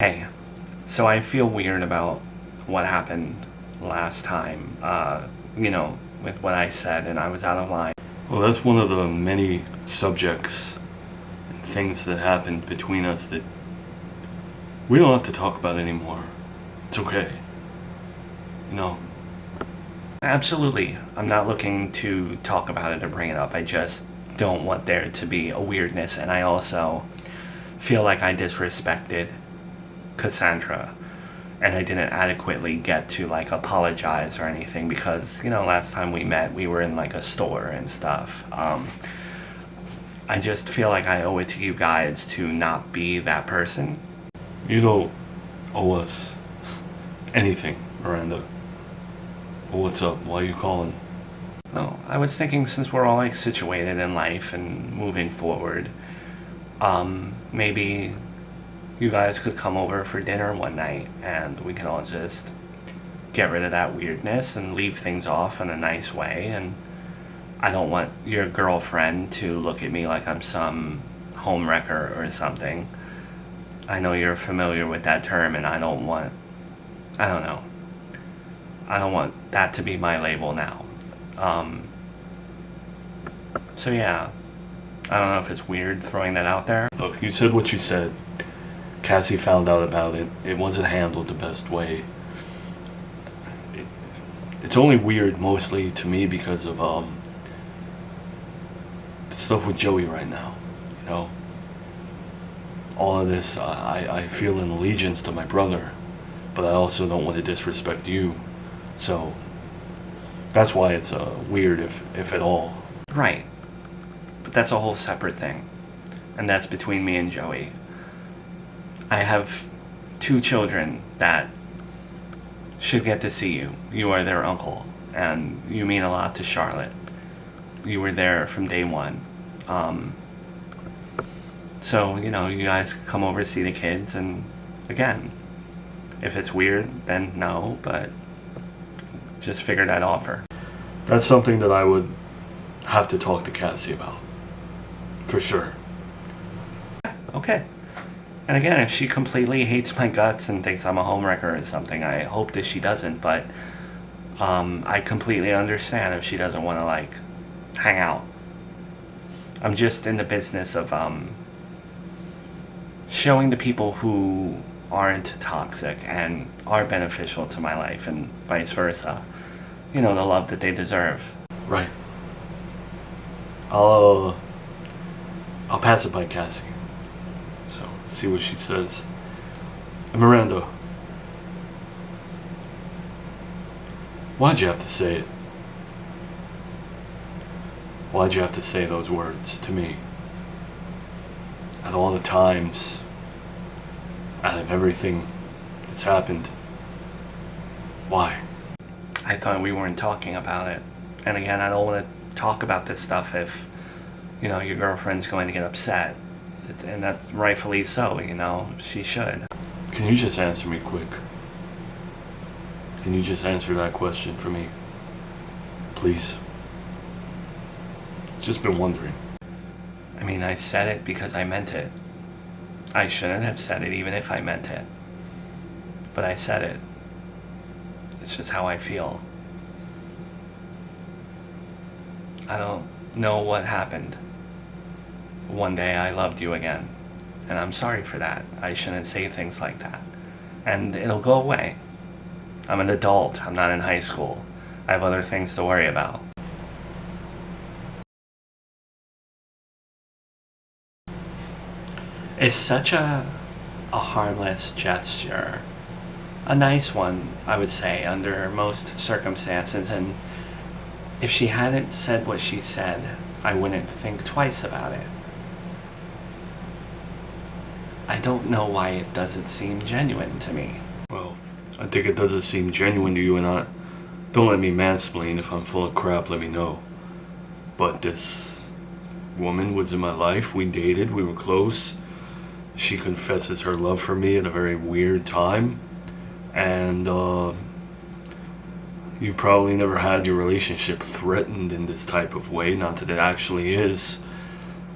Hey, so I feel weird about what happened last time, with what I said, and I was out of line. Well, that's one of the many subjects and things that happened between us that we don't have to talk about anymore. It's okay. You know? Absolutely. I'm not looking to talk about it or bring it up. I just don't want there to be a weirdness, and I also feel like I disrespected Cassandra, and I didn't adequately get to like apologize or anything because last time we met we were in like a store and stuff. I just feel like I owe it to you guys to not be that person. You don't owe us anything, Miranda. Well, what's up? Why are you calling? No, I was thinking since we're all like situated in life and moving forward, maybe you guys could come over for dinner one night and we can all just get rid of that weirdness and leave things off in a nice way. And I don't want your girlfriend to look at me like I'm some homewrecker or something. I know you're familiar with that term, and I don't want that to be my label now. So yeah, I don't know if it's weird throwing that out there. Look, you said what you said. Cassie found out about it. It wasn't handled the best way. It's only weird mostly to me because of the stuff with Joey right now. All of this, I feel an allegiance to my brother, but I also don't want to disrespect you. So that's why it's weird, if at all. Right. But that's a whole separate thing. And that's between me and Joey. I have 2 children that should get to see you. You are their uncle, and you mean a lot to Charlotte. You were there from day one. So, you guys come over to see the kids, and again, if it's weird, then no, but just figured I'd offer. That's something that I would have to talk to Cassie about. For sure. Okay. And again, if she completely hates my guts and thinks I'm a homewrecker or something, I hope that she doesn't, but I completely understand if she doesn't want to, hang out. I'm just in the business of showing the people who aren't toxic and are beneficial to my life and vice versa, the love that they deserve. Right. I'll pass it by Cassie. So, see what she says. And Miranda, why'd you have to say it? Why'd you have to say those words to me? At all the times, out of everything that's happened. Why? I thought we weren't talking about it. And again, I don't want to talk about this stuff if, your girlfriend's going to get upset. And that's rightfully so, she should. Can you just answer me quick? Can you just answer that question for me? Please? Just been wondering. I mean, I said it because I meant it. I shouldn't have said it even if I meant it. But I said it. It's just how I feel. I don't know what happened. One day I loved you again, and I'm sorry for that. I shouldn't say things like that. And it'll go away. I'm an adult. I'm not in high school. I have other things to worry about. It's such a harmless gesture. A nice one, I would say, under most circumstances, and if she hadn't said what she said, I wouldn't think twice about it. I don't know why it doesn't seem genuine to me. Well, I think it doesn't seem genuine to you, and don't let me mansplain. If I'm full of crap, let me know. But this woman was in my life. We dated, we were close. She confesses her love for me at a very weird time. And you've probably never had your relationship threatened in this type of way. Not that it actually is.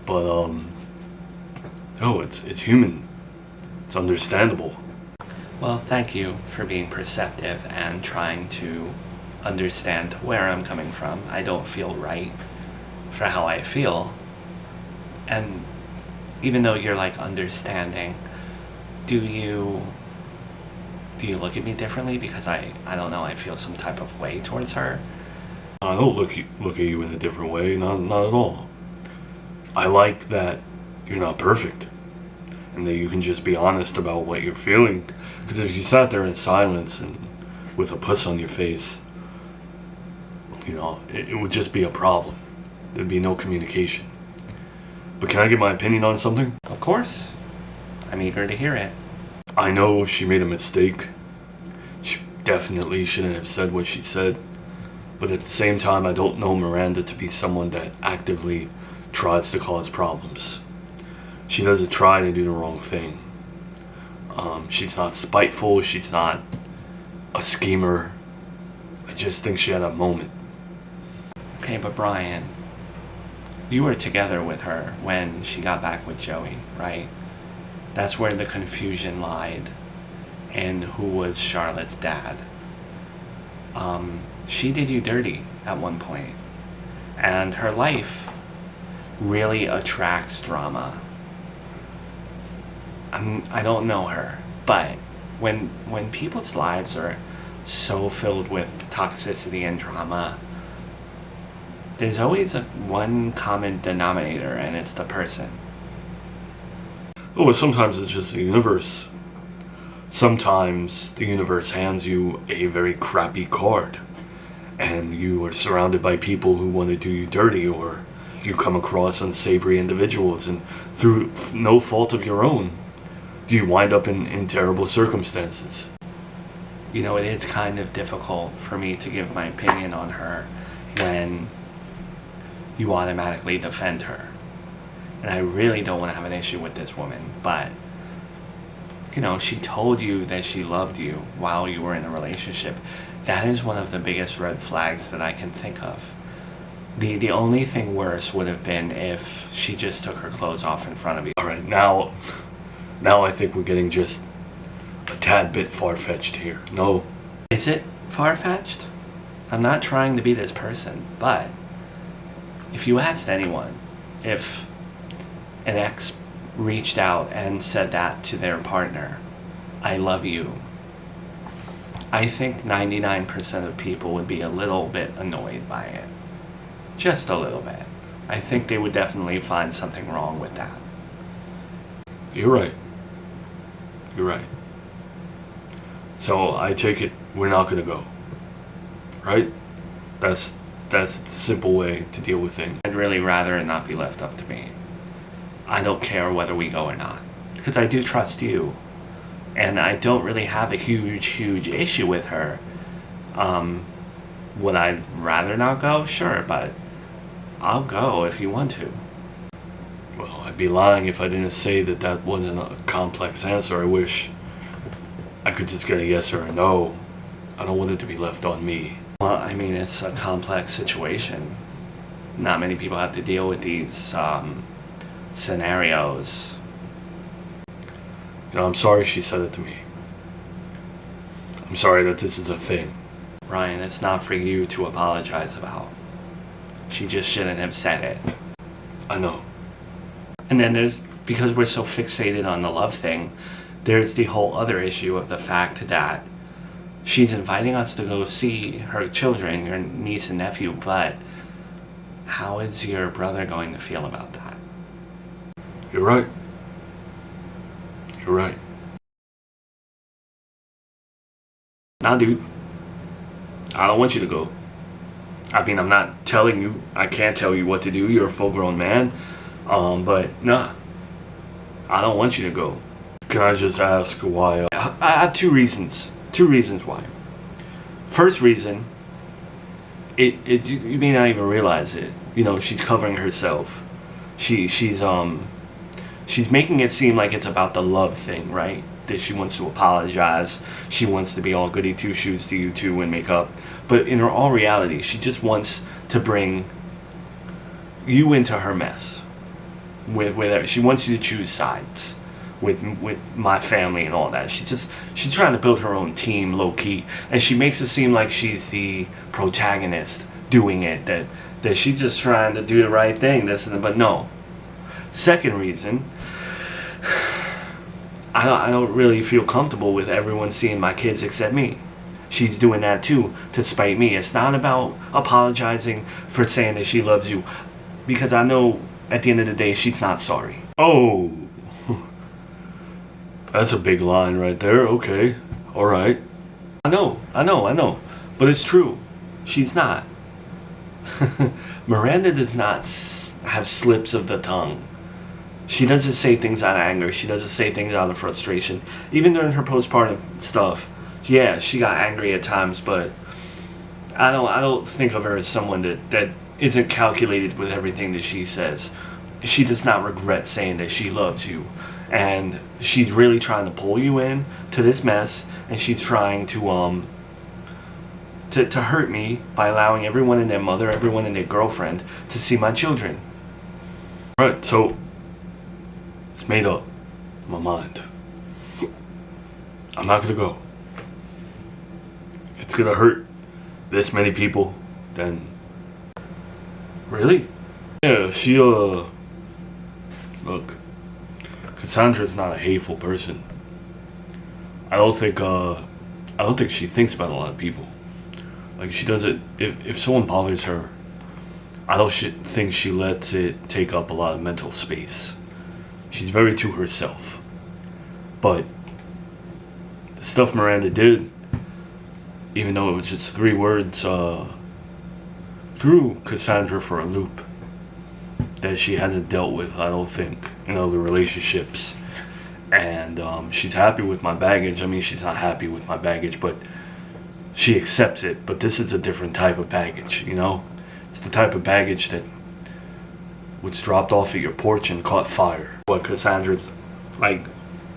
But, no, it's human. It's understandable. Well, thank you for being perceptive and trying to understand where I'm coming from. I don't feel right for how I feel. And even though you're like understanding, do you look at me differently because I don't know, I feel some type of way towards her? I don't look at you in a different way, not at all. I like that you're not perfect, and that you can just be honest about what you're feeling. Because if you sat there in silence and with a puss on your face, it would just be a problem. There'd be no communication. But can I get my opinion on something? Of course. I'm eager to hear it. I know she made a mistake. She definitely shouldn't have said what she said. But at the same time, I don't know Miranda to be someone that actively tries to cause problems. She doesn't try to do the wrong thing. She's not spiteful. She's not a schemer. I just think she had a moment. Okay, but Brian, you were together with her when she got back with Joey, right? That's where the confusion lied in who was Charlotte's dad. She did you dirty at one point, and her life really attracts drama. I don't know her, but when people's lives are so filled with toxicity and drama, there's always one common denominator, and it's the person. Oh, sometimes it's just the universe. Sometimes the universe hands you a very crappy card, and you are surrounded by people who want to do you dirty, or you come across unsavory individuals, and through no fault of your own, you wind up in terrible circumstances. It is kind of difficult for me to give my opinion on her when you automatically defend her. And I really don't want to have an issue with this woman, but she told you that she loved you while you were in a relationship. That is one of the biggest red flags that I can think of. The only thing worse would have been if she just took her clothes off in front of you. All right, now I think we're getting just a tad bit far-fetched here. No. Is it far-fetched? I'm not trying to be this person, but if you asked anyone, if an ex reached out and said that to their partner, I love you, I think 99% of people would be a little bit annoyed by it. Just a little bit. I think they would definitely find something wrong with that. You're right. You're right. So I take it we're not going to go. Right? That's the simple way to deal with things. I'd really rather it not be left up to me. I don't care whether we go or not, because I do trust you, and I don't really have a huge issue with her. Would I rather not go? Sure, but I'll go if you want to. Well, I'd be lying if I didn't say that wasn't a complex answer. I wish I could just get a yes or a no. I don't want it to be left on me. Well, it's a complex situation. Not many people have to deal with these scenarios. I'm sorry she said it to me. I'm sorry that this is a thing. Ryan, it's not for you to apologize about. She just shouldn't have said it. I know. And then because we're so fixated on the love thing, there's the whole other issue of the fact that she's inviting us to go see her children, your niece and nephew, but how is your brother going to feel about that? You're right. You're right. Nah, dude. I don't want you to go. I'm not telling you. I can't tell you what to do. You're a full-grown man. But nah. I don't want you to go. Can I just ask why? I have two reasons. Two reasons why. First reason, you may not even realize it. She's covering herself. She's making it seem like it's about the love thing, right? That she wants to apologize. She wants to be all goody two shoes to you two and make up. But in all reality, she just wants to bring you into her mess. She wants you to choose sides. with my family and all that. She's trying to build her own team low key, and she makes it seem like she's the protagonist doing it. That she's just trying to do the right thing. But no. Second reason, I don't really feel comfortable with everyone seeing my kids except me. She's doing that too to spite me. It's not about apologizing for saying that she loves you, because I know at the end of the day she's not sorry. Oh, that's a big line right there. Okay, all right. I know, but it's true. She's not. Miranda does not have slips of the tongue. She doesn't say things out of anger. She doesn't say things out of frustration. Even during her postpartum stuff, yeah, she got angry at times, but I don't think of her as someone that isn't calculated with everything that she says. She does not regret saying that she loves you, and she's really trying to pull you in to this mess, and she's trying to hurt me by allowing everyone and their mother, everyone and their girlfriend to see my children. Right, so it's made up in my mind. I'm not gonna go. If it's gonna hurt this many people, then Really? yeah, look, Cassandra's not a hateful person. I don't think she thinks about a lot of people. Like, she doesn't, if someone bothers her, I don't think she lets it take up a lot of mental space. She's very to herself. But the stuff Miranda did, even though it was just 3 words, threw Cassandra for a loop that she hasn't dealt with, I don't think, in other relationships. And she's happy with my baggage. I mean, she's not happy with my baggage, but she accepts it. But this is a different type of baggage, you know? It's the type of baggage that was dropped off at your porch and caught fire. What Cassandra's, like,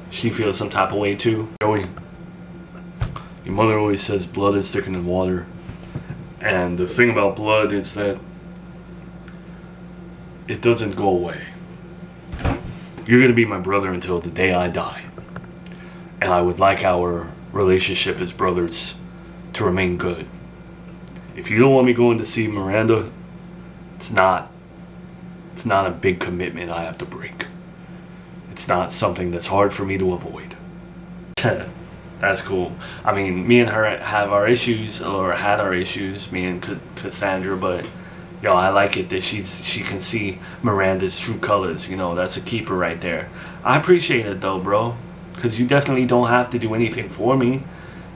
she feels some type of way too. Joey, your mother always says blood is thicker than water. And the thing about blood is that it doesn't go away. You're going to be my brother until the day I die. And I would like our relationship as brothers to remain good. If you don't want me going to see Miranda, it's not a big commitment I have to break. It's not something that's hard for me to avoid. That's cool. I mean, me and her have our issues, or had our issues, me and Cassandra, but yo, I like it that she can see Miranda's true colors. You know, that's a keeper right there. I appreciate it though, bro, because you definitely don't have to do anything for me.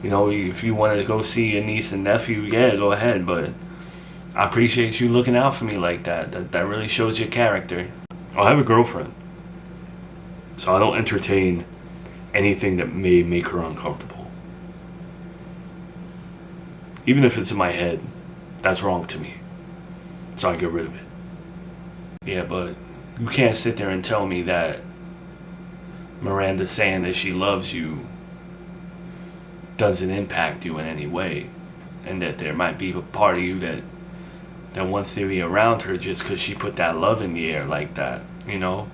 You know, if you want to go see your niece and nephew, yeah, go ahead, but I appreciate you looking out for me like that. That really shows your character. I have a girlfriend, so I don't entertain anything that may make her uncomfortable. Even if it's in my head, that's wrong to me. So I get rid of it. Yeah, but you can't sit there and tell me that Miranda saying that she loves you doesn't impact you in any way, and that there might be a part of you that wants to be around her just because she put that love in the air like that. You know,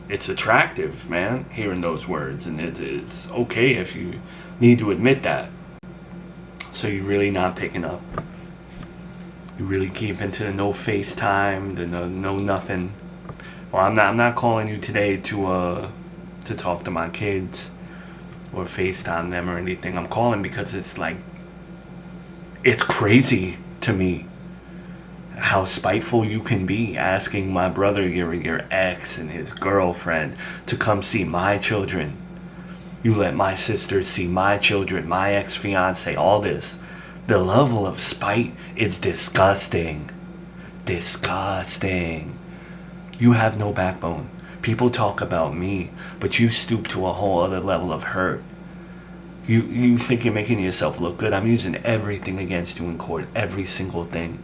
it's attractive, man, hearing those words, and it's okay if you need to admit that. So you're really not picking up. You really keep into the no FaceTime, the no nothing. Well, I'm not calling you today to talk to my kids or FaceTime them or anything. I'm calling because it's like, it's crazy to me how spiteful you can be, asking my brother, your ex and his girlfriend, to come see my children. You let my sister see my children, my ex-fiance, all this. The level of spite is disgusting. Disgusting. You have no backbone. People talk about me, but you stoop to a whole other level of hurt. You think you're making yourself look good. I'm using everything against you in court. Every single thing.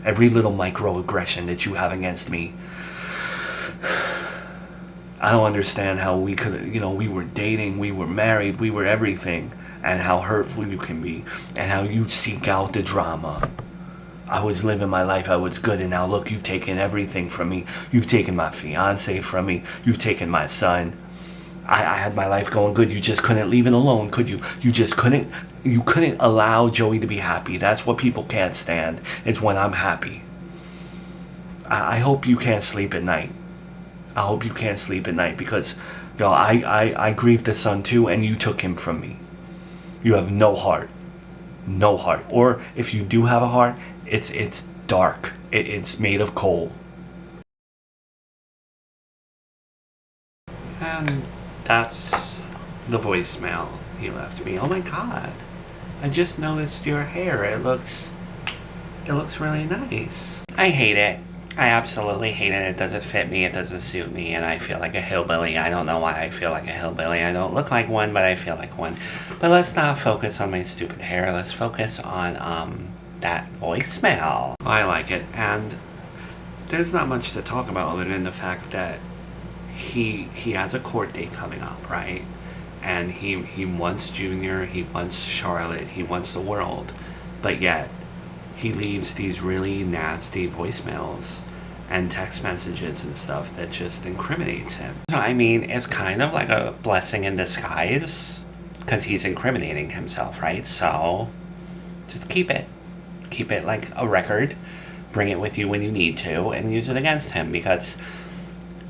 Every little microaggression that you have against me. I don't understand how we could, we were dating, we were married, we were everything, and how hurtful you can be, and how you seek out the drama. I was living my life, I was good, and now look, you've taken everything from me. You've taken my fiance from me, you've taken my son, I had my life going good. You just couldn't leave it alone, could you? You couldn't allow Joey to be happy. That's what people can't stand. It's when I'm happy. I hope you can't sleep at night. I hope you can't sleep at night because, I grieved the son too, and you took him from me. You have no heart. No heart. Or if you do have a heart, it's dark. It's made of coal. And that's the voicemail he left me. Oh my god. I just noticed your hair. It looks really nice. I hate it. I absolutely hate it. It doesn't fit me. It doesn't suit me. And I feel like a hillbilly. I don't know why I feel like a hillbilly. I don't look like one, but I feel like one. But let's not focus on my stupid hair. Let's focus on that voicemail. I like it. And there's not much to talk about other than the fact that he has a court date coming up, right? And he wants Junior, he wants Charlotte, he wants the world. But yet, he leaves these really nasty voicemails and text messages and stuff that just incriminates him. So, I mean, it's kind of like a blessing in disguise because he's incriminating himself, right? So, just keep it. Keep it like a record. Bring it with you when you need to and use it against him because,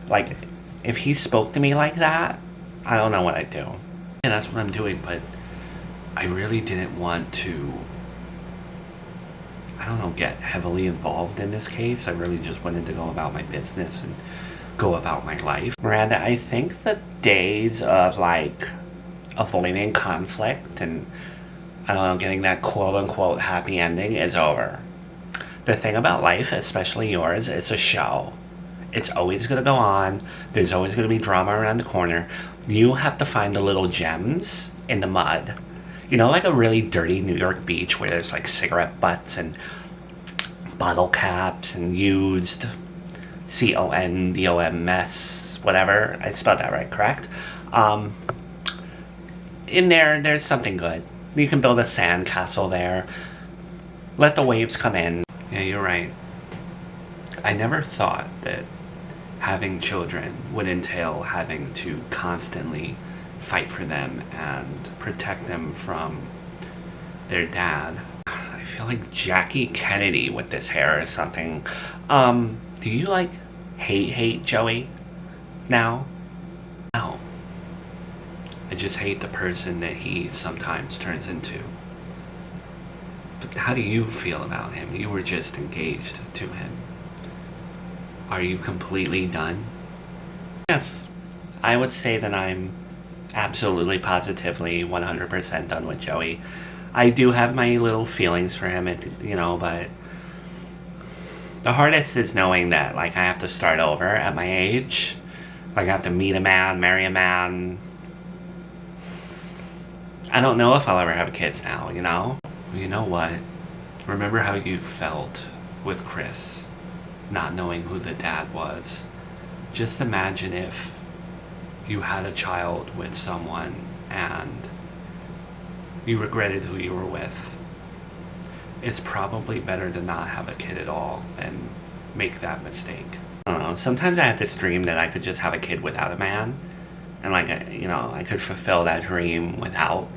like, if he spoke to me like that, I don't know what I'd do. Yeah, that's what I'm doing, but I really didn't want to, I don't know, get heavily involved in this case. I really just wanted to go about my business and go about my life. Miranda, I think the days of, like, avoiding conflict and, I don't know, getting that quote-unquote happy ending is over. The thing about life, especially yours, it's a show. It's always going to go on. There's always going to be drama around the corner. You have to find the little gems in the mud. You know, like a really dirty New York beach where there's like cigarette butts and bottle caps and used CONDOMS, whatever. I spelled that right, correct? In there's something good. You can build a sand castle there. Let the waves come in. Yeah, you're right. I never thought that having children would entail having to constantly fight for them and protect them from their dad. I feel like Jackie Kennedy with this hair or something. Do you like hate Joey now? No. I just hate the person that he sometimes turns into. But how do you feel about him? You were just engaged to him. Are you completely done? Yes. I would say that I'm absolutely, positively, 100% done with Joey. I do have my little feelings for him, but the hardest is knowing that, like, I have to start over at my age. Like, I have to meet a man, marry a man. I don't know if I'll ever have kids now, you know? You know what? Remember how you felt with Chris, not knowing who the dad was? Just imagine if you had a child with someone and you regretted who you were with. It's probably better to not have a kid at all and make that mistake. I don't know, sometimes I had this dream that I could just have a kid without a man. And like, I could fulfill that dream without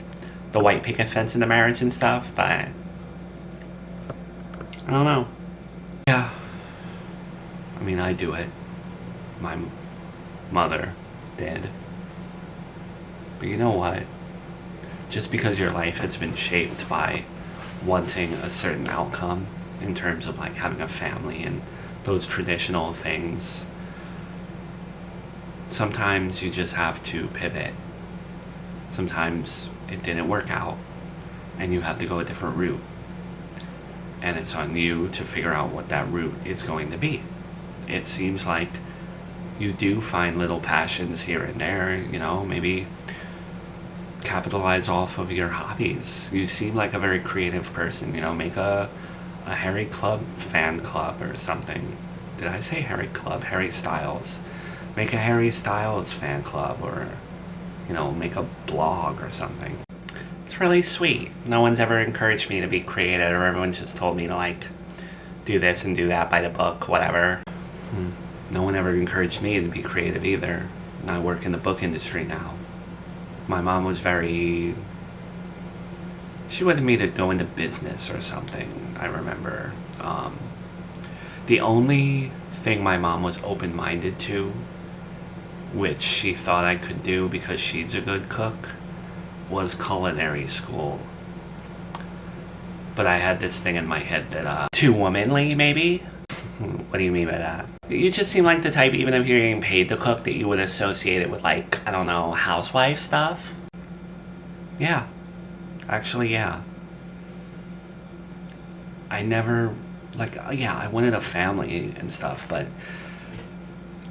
the white picket fence in the marriage and stuff, but I don't know. Yeah. I mean, I do it. My mother did. But you know what? Just because your life has been shaped by wanting a certain outcome in terms of like having a family and those traditional things, sometimes you just have to pivot. Sometimes it didn't work out and you have to go a different route. And it's on you to figure out what that route is going to be. It seems like you do find little passions here and there, maybe capitalize off of your hobbies. You seem like a very creative person, make a Harry Club fan club or something. Did I say Harry Club? Harry Styles. Make a Harry Styles fan club, or make a blog or something. It's really sweet. No one's ever encouraged me to be creative, or everyone's just told me to like do this and do that by the book, whatever. No one ever encouraged me to be creative either. and I work in the book industry now. My mom was she wanted me to go into business or something, I remember. The only thing my mom was open-minded to, which she thought I could do because she's a good cook, was culinary school. But I had this thing in my head that, too womanly, maybe? What do you mean by that? You just seem like the type, even if you're getting paid to cook, that you would associate it with, like, I don't know, housewife stuff? Yeah. Actually, yeah. I never, like, yeah, I wanted a family and stuff, but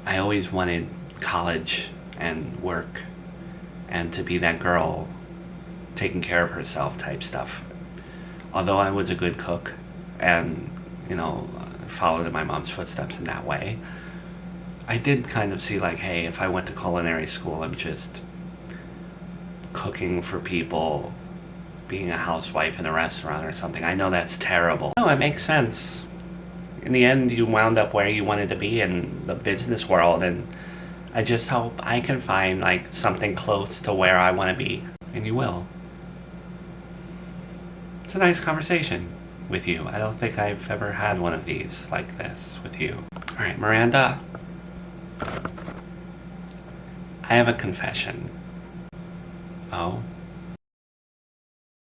I always wanted college and work and to be that girl taking care of herself type stuff. Although I was a good cook and, followed in my mom's footsteps in that way, I did kind of see like, hey, if I went to culinary school, I'm just cooking for people, being a housewife in a restaurant or something. I know that's terrible. No, it makes sense. In the end, you wound up where you wanted to be in the business world, and I just hope I can find like something close to where I want to be, and you will. It's a nice conversation with you. I don't think I've ever had one of these like this with you. All right, Miranda, I have a confession. Oh?